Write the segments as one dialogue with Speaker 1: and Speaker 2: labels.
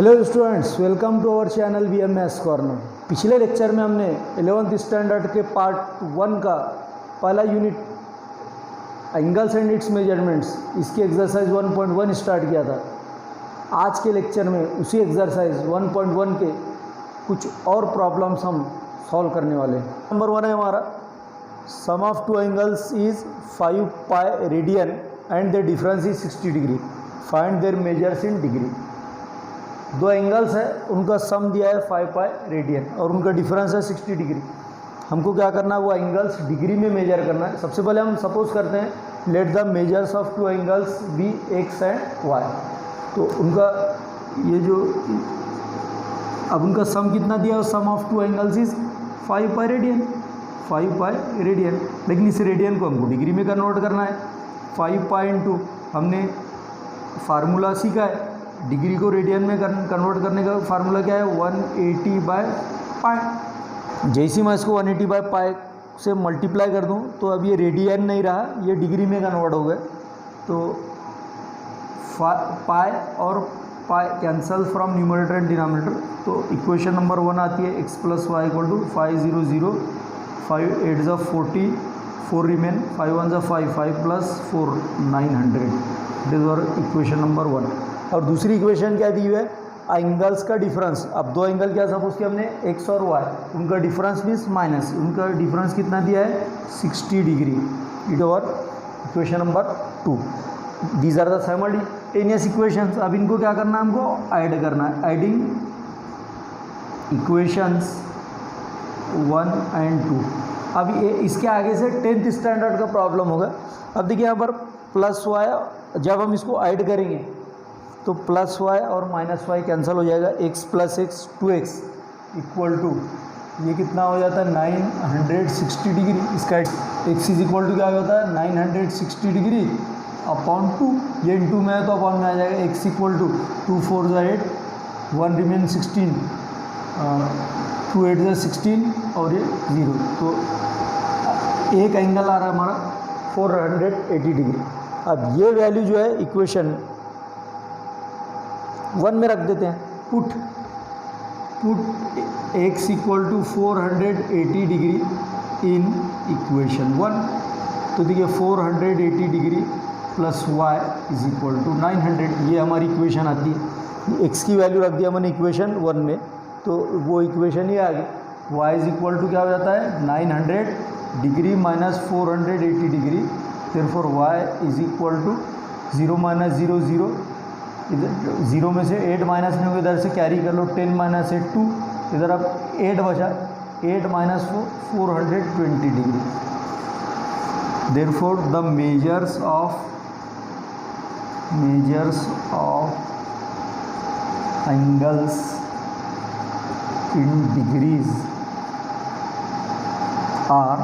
Speaker 1: Hello students, welcome to our channel BMS corner. पिछले lecture में हमने 11th स्टैंडर्ड के पार्ट 1 का पहला unit angles and its measurements, इसकी एक्सरसाइज 1.1 स्टार्ट किया था। आज के लेक्चर में उसी एक्सरसाइज 1.1 के कुछ और प्रॉब्लम्स हम सॉल्व करने वाले हैं। नंबर 1 है हमारा, sum of two angles is 5 pi radian and the difference is 60 degree, find their measures in degree. दो एंगल्स है, उनका सम दिया है 5 पाई रेडियन और उनका डिफरेंस है 60 डिग्री। हमको क्या करना है, वो एंगल्स डिग्री में मेजर करना है। सबसे पहले हम सपोज करते हैं let the measures of two angles be x and y. तो उनका ये जो अब उनका सम कितना दिया है, sum of two angles is 5 pi radian, 5 pi radian. लेकिन इस रेडियन को हमको डिग्री में कन्वर्ट करना है। 5 पाई इंटू हमने फार्मूला सीखा है, डिग्री को रेडियन में कन्वर्ट करने का फार्मूला क्या है, 180 बाय पाई। जैसे मैं इसको 180 बाय पाई से मल्टीप्लाई कर दूं तो अब ये रेडियन नहीं रहा, ये डिग्री में कन्वर्ट हो गए। तो पाई और पाई cancel from numerator and denominator. तो इक्वेशन नंबर 1 आती है x + y = 500, 5 8 = 40, 4 remain, 5 1 = 5, 5 + 4 900। It is और इक्वेशन नंबर 1। और दूसरी इक्वेशन क्या दी हुई है, एंगल्स का डिफरेंस। अब दो एंगल क्या सपोज किया हमने, x और y, उनका डिफरेंस मीन्स माइनस, उनका डिफरेंस कितना दिया है 60 डिग्री। इट और equation number 2। These are the simultaneous equations. अब इनको क्या करना है, हमको ऐड करना है। Adding equations 1 and 2। अब ये इसके आगे से 10th स्टैंडर्ड का प्रॉब्लम होगा। अब देखिए यहाँ पर प्लस वाई, जब हम इसको ऐड करेंगे तो प्लस वाई और माइनस वाई कैंसिल हो जाएगा। x + x 2x equal to ये कितना हो जाता है 960 डिग्री। इसका x इज इक्वल टू क्या होता है 960 डिग्री अपॉन 2। ये इंटू में है तो अपॉन में आ जाएगा। x इक्वल टू 2 4 = 8, 1 रिमेन 16, 2 8 = 16 और ये 0। तो एक एंगल आ रहा है हमारा 480 डिग्री। अब ये वैल्यू जो है इक्वेशन 1 में रख देते हैं। Put x = 480 degree in equation 1। तो देखिए 480 डिग्री प्लस y = 900, ये हमारी इक्वेशन आती है। x की वैल्यू रख दिया मैंने इक्वेशन 1 में, तो वो इक्वेशन ही आ गई। y = क्या हो जाता है 900 degree minus 480 degree. Therefore y = 0 - 0 0, इधर 0 में से 8 माइनस नहीं होगा, इधर से कैरी कर लो 10 - 8 2, इधर अब 8 बचा, 8 - 4 420 degree. Therefore the measures of angles in degrees are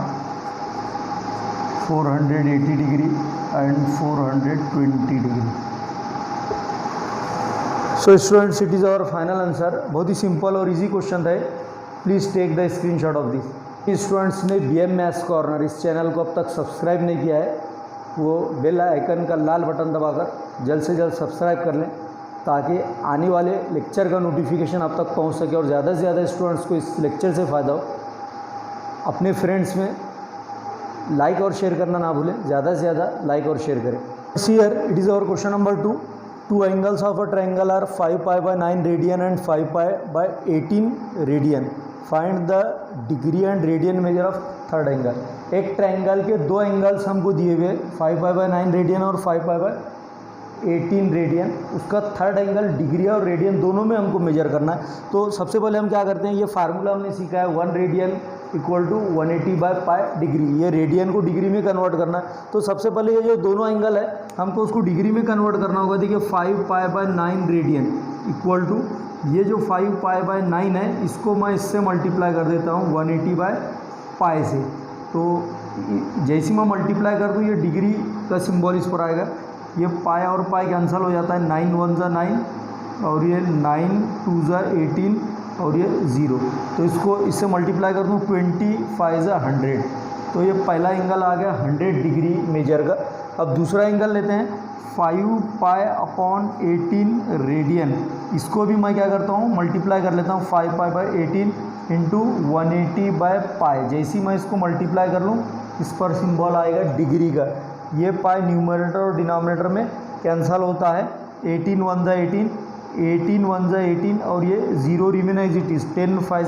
Speaker 1: 480 degree and 420 degree. So students, it is our final answer. बहुत ही सिंपल और इजी क्वेश्चन था। Please take the screenshot of this. Students ने BMS कॉर्नर इस channel को अब तक subscribe नहीं किया है, वो बेल आइकन का लाल बटन दबाकर जल्द से जल्द सब्सक्राइब कर लें, ताकि आने वाले लेक्चर का नोटिफिकेशन आप तक पहुंच सके और ज़्यादा से ज़्यादा स्टूडेंट्स को इस लेक्चर से फ़ायदा हो। अपने फ्रेंड्स में लाइक और शेयर करना ना भूलें, ज़्यादा से ज़्यादा लाइक और शेयर करें। Here it is our question number 2। Two angles of a triangle are 5 pi by 9 radian and 5 pi by 18 radian. Find the degree and radian measure of third angle. एक triangle के दो angles हमको दिए हुए, 5 pi by 9 radian और 5 pi by 18 radian. उसका third angle degree और radian दोनों में हमको मेजर करना है। तो सबसे पहले हम क्या करते हैं, ये फार्मूला हमने सीखा है 1 रेडियन = 180 बाय पाई डिग्री। ये रेडियन को डिग्री में कन्वर्ट करना है। तो सबसे पहले ये जो दोनों एंगल है हमको उसको डिग्री में कन्वर्ट करना होगा। देखिए 5 pi by 9 radian equal to ये जो 5 पाई बाय 9 है, इसको मैं इससे मल्टीप्लाई कर देता हूँ 180 बाय पाई से। तो जैसे मैं मल्टीप्लाई कर दूँ ये डिग्री का सिंबल इस पर आएगा। ये पाई और पाई कैंसिल हो जाता है, 9 1 = 9 और ये 9 2 = 18 और ये 0। तो इसको इससे मल्टीप्लाई कर दूँ 25 = 100। तो ये पहला एंगल आ गया 100 डिग्री मेजर का। अब दूसरा एंगल लेते हैं 5 पाई अपॉन 18 रेडियन। इसको भी मैं क्या करता हूँ, मल्टीप्लाई कर लेता हूँ 5 pi by 18 into 180 by pi. जैसे ही मैं इसको मल्टीप्लाई कर लूँ इस पर सिंबल आएगा डिग्री का। ये पाई न्यूमरेटर और डिनोमिनेटर में कैंसल होता है। 18 1 ज़ा 18, 18 1 ज़ा 18 और ये 0 रिमेन एज इट इज़। 10 5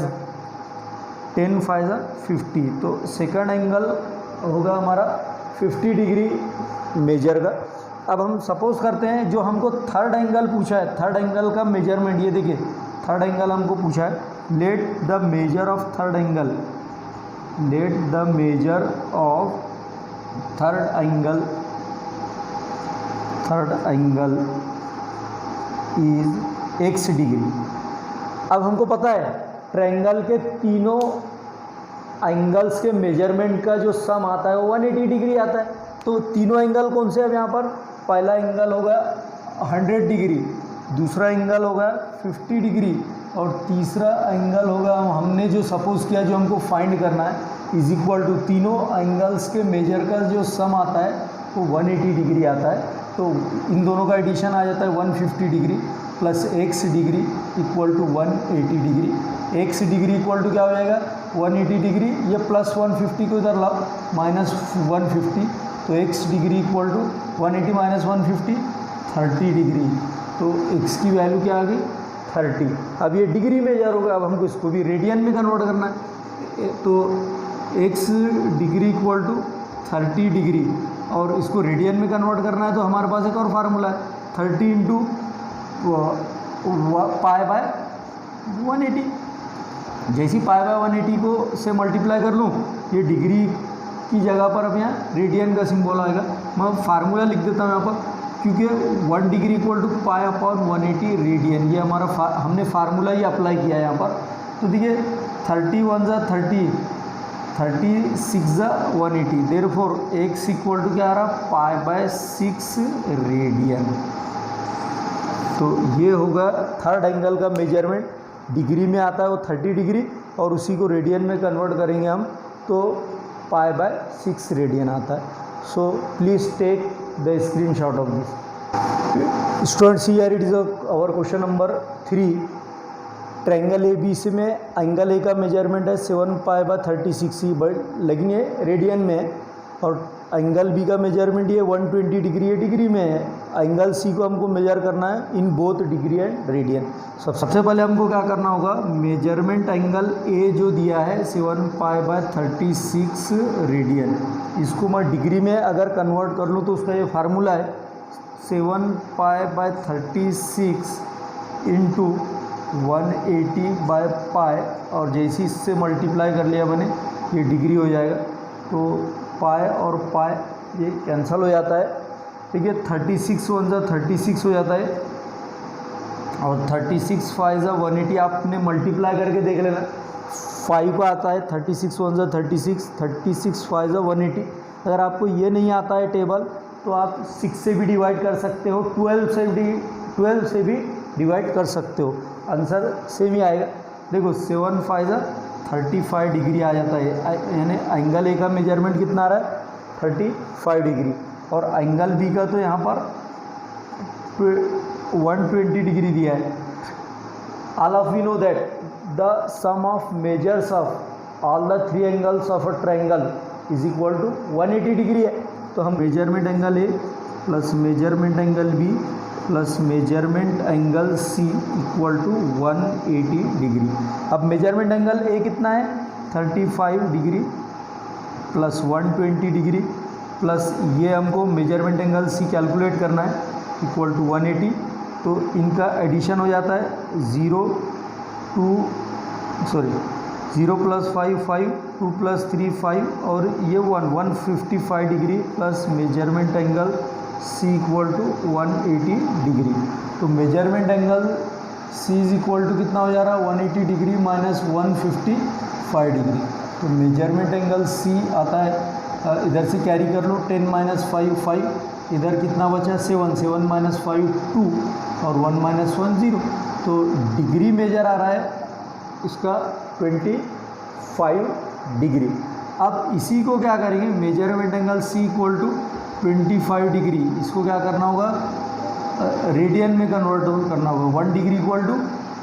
Speaker 1: ज़ा 50। तो सेकंड एंगल होगा हमारा 50 डिग्री मेजर का। अब हम सपोज करते हैं जो हमको थर्ड एंगल पूछा है, थर्ड एंगल का मेजरमेंट, ये देखिए थर्ड एंगल हमको पूछा है। Let the measure of third angle, let the measure of third angle is x degree. अब हमको पता है ट्रायंगल के तीनों एंगल्स के मेजरमेंट का जो सम आता है वो 180 डिग्री आता है। तो तीनों एंगल कौन से हैं यहाँ पर? पहला एंगल होगा 100 डिग्री, दूसरा एंगल होगा 50 डिग्री और तीसरा एंगल होगा, हमने जो सपोज किया जो हमको फाइंड करना है, इज इक्वल टू तीनों एंगल्स के मेजर का जो सम आता है वो 180 डिग्री आता है। तो इन दोनों का एडिशन आ जाता है 150 degree plus x degree equal to 180 degree. x degree equal to क्या हो जाएगा 180 डिग्री, ये प्लस 150 को इधर लाओ माइनस 150, तो x degree equal to 180 minus 150 30 degree. तो x की वैल्यू क्या आ गई 30। अब ये डिग्री मेजर होगा, अब हमको इसको भी रेडियन में कन्वर्ट करना है। तो x degree equal to 30 degree और इसको रेडियन में कन्वर्ट करना है तो हमारे पास एक और फार्मूला है 30 इंटू पाई बाय 180। जैसी पाई बाय 180 को से मल्टीप्लाई कर लूँ, ये डिग्री की जगह पर अब यहाँ रेडियन का सिंबल आएगा। मैं फार्मूला लिख देता हूँ यहाँ पर, क्योंकि 1 degree equal to pi upon 180 radian, ये हमारा हमने फार्मूला ही अप्लाई किया है यहाँ पर। तो देखिए 30 1 ज़ा 30, 36 ज़ा 180, देयरफॉर x इक्वल टू क्या आ रहा पाई बाय 6 रेडियन। तो ये होगा थर्ड एंगल का मेजरमेंट। डिग्री में आता है वो 30 डिग्री और उसी को रेडियन में कन्वर्ट करेंगे हम तो पाई बाय 6 रेडियन आता है। So please take the screenshot of this. Students here it is our question number 3। Triangle A B C में एंगल ए का मेजरमेंट है 7 पाई बाय 36, बट लेकिन ये रेडियन में है, और एंगल बी का मेजरमेंट ये 120 डिग्री है, डिग्री में है। एंगल सी को हमको मेजर करना है in both degree and radian. सबसे पहले हमको क्या करना होगा, मेजरमेंट एंगल ए जो दिया है 7 पाई बाय 36 रेडियन, इसको मैं डिग्री में अगर कन्वर्ट कर लूँ तो उसका ये फार्मूला है 7 पाई बाय 36 इंटू 180 बाय पाई, और जैसे इससे मल्टीप्लाई कर लिया मैंने ये डिग्री हो जाएगा। तो पाई और पाई ये कैंसिल हो जाता है, ठीक है। 36 1 ज़ा 36 हो जाता है और 36 5 ज़ा 180 आपने मल्टीप्लाई करके देख लेना, 5 का आता है 36 1 ज़ा 36, 36 5 ज़ा 180। अगर आपको ये नहीं आता है टेबल तो आप 6 से भी डिवाइड कर सकते हो, 12 से भी डिवाइड कर सकते हो, आंसर सेम ही आएगा। देखो 7 5 ज़ा 35 डिग्री आ जाता है, यानी एंगल ए का मेजरमेंट कितना आ रहा है 35 डिग्री, और एंगल बी का तो यहाँ पर 120 डिग्री दिया है। All of we know that the sum of measures of all the 3 angles of a triangle is equal to 180 degree है। तो हम measurement angle A plus measurement angle B plus measurement angle C equal to 180 degree. अब measurement angle A कितना है 35 degree plus 120 degree plus ये हमको measurement angle सी calculate करना है इक्वल टू 180। तो इनका एडिशन हो जाता है 0 प्लस 5 5, 2 प्लस 3 5 और ये 155 degree plus measurement angle C equal to 180 degree. तो measurement angle C is equal to कितना हो जा रहा है 180 डिग्री माइनस 155 डिग्री। तो मेजरमेंट एंगल सी आता है, इधर से कैरी कर लो 10 माइनस 5 5, इधर कितना बचा 7 माइनस 5 2 और 1 माइनस 1 0। तो डिग्री मेजर आ रहा है इसका 25 डिग्री। अब इसी को क्या करेंगे, measurement angle C equal to 25 degree, इसको क्या करना होगा, रेडियन में कन्वर्ट करना होगा। 1 degree equal to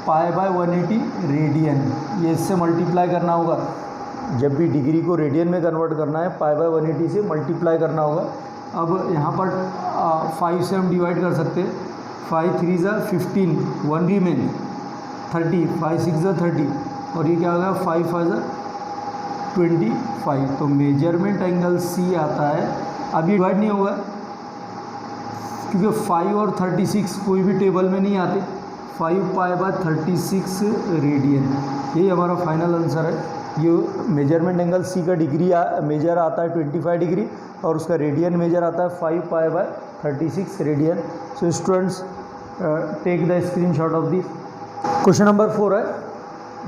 Speaker 1: pi by 180 radian, ये इससे मल्टीप्लाई करना होगा। जब भी डिग्री को रेडियन में कन्वर्ट करना है पाई बाय 180 से मल्टीप्लाई करना होगा। अब यहाँ पर 5 से हम डिवाइड कर सकते हैं। 5 3 ज़ा 15, 1 रिमेन 30, 5 6 ज़ा 30, और ये क्या होगा 5 5 ज़ा 25। तो मेजरमेंट एंगल सी आता है। अब ये डिवाइड नहीं होगा क्योंकि 5 और 36 कोई भी टेबल में नहीं आते। 5 पाई बाय 36 रेडियन, यही हमारा फाइनल आंसर है। ये मेजरमेंट एंगल सी का डिग्री मेजर आता है 25 डिग्री, और उसका रेडियन मेजर आता है 5 pi by 36 radian. So students take the screenshot of this. Question number 4 है,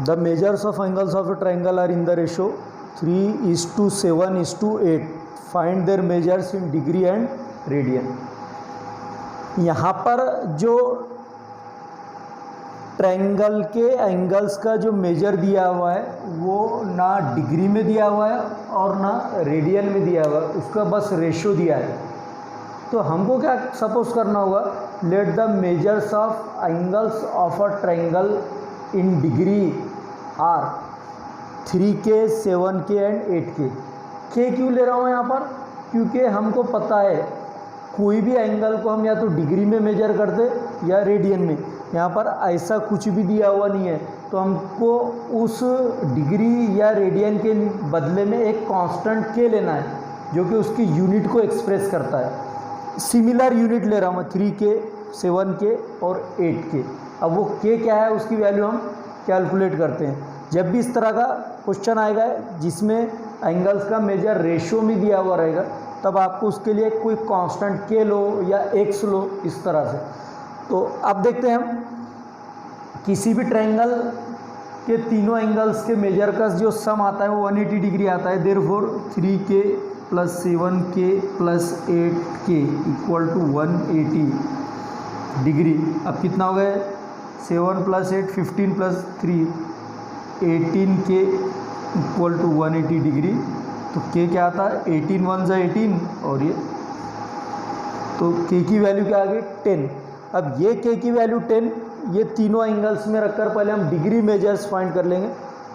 Speaker 1: the measures of angles of a triangle are in the ratio 3:7:8, find their measures in degree and radian. यहाँ पर जो triangle के angles का जो major दिया हुआ है वो ना डिग्री में दिया हुआ है और ना रेडियन में दिया हुआ है, उसका बस रेशो दिया है। तो हमको क्या सपोज करना होगा, let the measures of angles of a triangle in degree are 3K 7K and 8K। K क्यों ले रहा हूँ यहाँ पर, क्योंकि हमको पता है कोई भी एंगल को हम या तो डिग्री में मेजर करते या रेडियन में। यहाँ पर ऐसा कुछ भी दिया हुआ नहीं है, तो हमको उस डिग्री या रेडियन के बदले में एक कांस्टेंट के लेना है जो कि उसकी यूनिट को एक्सप्रेस करता है। सिमिलर यूनिट ले रहा हूँ मैं 3K 7K और 8K। अब वो के क्या है उसकी वैल्यू हम कैलकुलेट करते हैं। जब भी इस तरह का क्वेश्चन आएगा जिसमें एंगल्स का मेजर रेशो में दिया हुआ रहेगा, तब आपको उसके लिए कोई कांस्टेंट के लो या एक्स लो, इस तरह से। तो अब देखते हैं हम किसी भी ट्रायंगल के तीनों एंगल्स के मेजर का जो सम आता है वो 180 डिग्री आता है। Therefore 3K + 7K + 8K = 180 degree. अब कितना हो गया, 7 + 8 15 + 3 18K = 180 डिग्री। तो K क्या आता है, 18 1 = 18, और ये तो K की वैल्यू क्या आ गई 10। अब ये K की वैल्यू 10, ये तीनों एंगल्स में रखकर पहले हम डिग्री मेजर्स फाइंड कर लेंगे,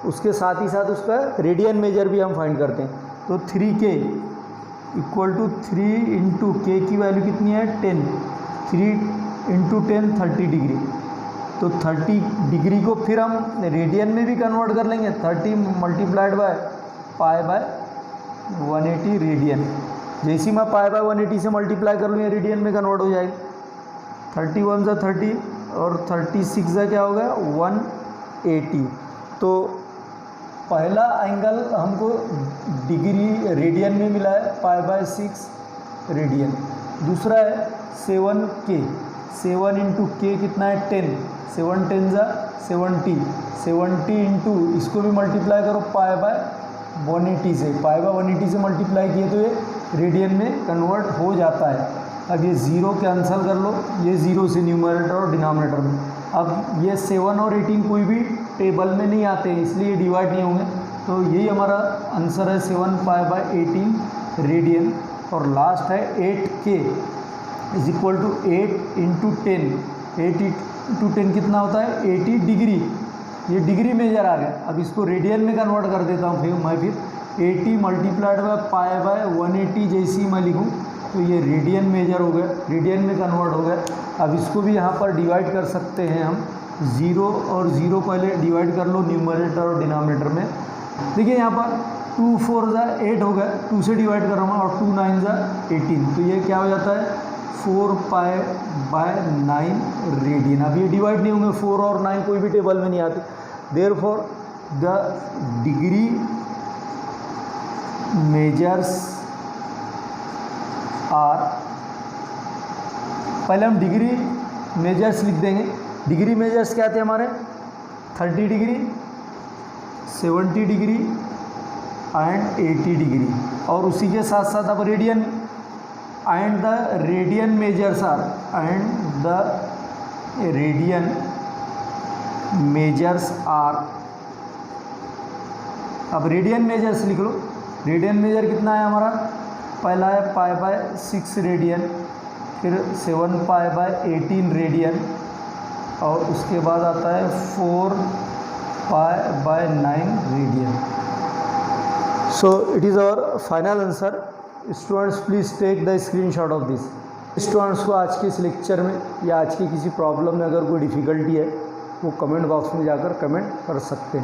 Speaker 1: उसके साथ ही साथ उसका रेडियन मेजर भी हम फाइंड करते हैं। तो 3K = 3 × K की वैल्यू कितनी है 10, 3 × 10 30 डिग्री। तो 30 डिग्री को फिर हम रेडियन में भी कन्वर्ट कर लेंगे, 30 × पाई बाय 180 रेडियन। जैसे ही मैं पाई बाय 180 से मल्टीप्लाई कर लूँ ये रेडियन में कन्वर्ट हो जाएगी। 31 × 30 और 36 ज़ा क्या होगा 180। तो पहला एंगल हमको डिग्री रेडियन में मिला है पाई बाय 6 रेडियन। दूसरा है 7K, 7 × K कितना है 10, 7 10 ज़ा 70, 70 इंटू इसको भी मल्टीप्लाई करो पाई बाय 180 से, पाई बाय 180 से मल्टीप्लाई किए तो ये रेडियन में कन्वर्ट हो जाता है। अब ये 0 कैंसिल कर लो, ये 0 से न्यूमरेटर और डिनोमिनेटर में। अब ये 7 और 18 कोई भी टेबल में नहीं आते हैं, इसलिए डिवाइड नहीं होंगे। तो यही हमारा आंसर है 7 पाई बाय 18 रेडियन। और लास्ट है 8K = 8 × 10, 8 × 10 कितना होता है 80 डिग्री। ये डिग्री मेजर आ गया। अब इसको रेडियन में कन्वर्ट कर देता हूँ फिर 80 × पाई बाय 180 जैसी मैं लिखूँ तो ये रेडियन मेजर हो गया, रेडियन में कन्वर्ट हो गया। अब इसको भी यहाँ पर डिवाइड कर सकते हैं हम, 0 और 0 पहले डिवाइड कर लो न्यूमरेटर और डिनोमिनेटर में। देखिए यहाँ पर 2 4 ज़ा 8 हो गया, 2 से डिवाइड कर रहा हूँ, और 2 9 ज़ा 18। तो ये क्या हो जाता है 4 पाई बाय 9 रेडियन। अब ये डिवाइड नहीं होंगे, 4 और 9 कोई भी टेबल में नहीं आते। Therefore the degree measures are, पहले हम डिग्री मेजर्स लिख देंगे। डिग्री मेजर्स क्या थे हमारे 30 डिग्री, 70 डिग्री एंड 80 डिग्री, और उसी के साथ साथ अब radian and the radian measures are, and the radian measures are. अब रेडियन मेजर्स लिख लो। रेडियन मेजर कितना है हमारा पहला है पाई बाय 6 रेडियन, फिर 7 पाई बाय 18 रेडियन, और उसके बाद आता है 4 pi by 9 radian. So it is our final answer. Students please take the screenshot of this. Students को आज के इस लेक्चर में या आज की किसी प्रॉब्लम में अगर कोई डिफ़िकल्टी है वो कमेंट बॉक्स में जाकर कमेंट कर सकते हैं।